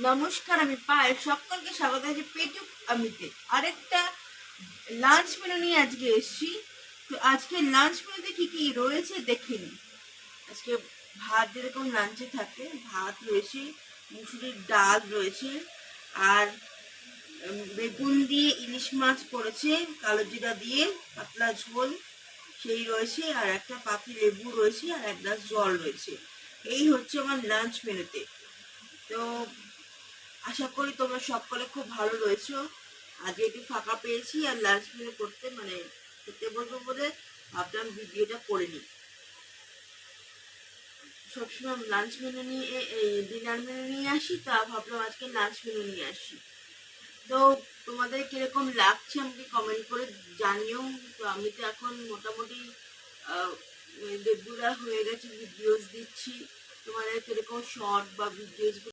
নমস্কার, আমি পায়েল। সকলকে স্বাগত জানাচ্ছি পেটু আমিতে আরেকটা লাঞ্চ মেনু নিয়ে আজকে এসেছি। তো আজকে লাঞ্চ মেনুতে কি কি রয়েছে দেখে নিই। আজকে ভাত যেরকম লাঞ্চে থাকে, ভাত রয়েছে, মুসুরির ডাল রয়েছে, আর বেগুন দিয়ে ইলিশ মাছ করেছে কালো জিরা দিয়ে, পাতলা ঝোল সেই রয়েছে, আর একটা পাতি লেবু রয়েছে, আর এক গ্লাস জল রয়েছে। এই হচ্ছে আমার লাঞ্চ মেনুতে। তো আশা করি তোমরা সকলে খুব ভালো রয়েছো। আজকে একটু ফাঁকা পেয়েছি আর লাঞ্চ মেনু করতে খেতে বলবো বলে ভাবলাম ভিডিওটা করে নিই। সবসময় লাঞ্চ মেনু নিয়ে ডিনার মেনু নিয়ে আসি, তা ভাবলাম আজকে লাঞ্চ মেনু নিয়ে আসি। তো তোমাদের কিরকম লাগছে আমাকে কমেন্ট করে জানিও। তো আমি তো এখন মোটামুটি রেগুলার হয়ে গেছে, ভিডিওস দিচ্ছি। তোমাদের কিরকম শর্ট বা ভিডিওস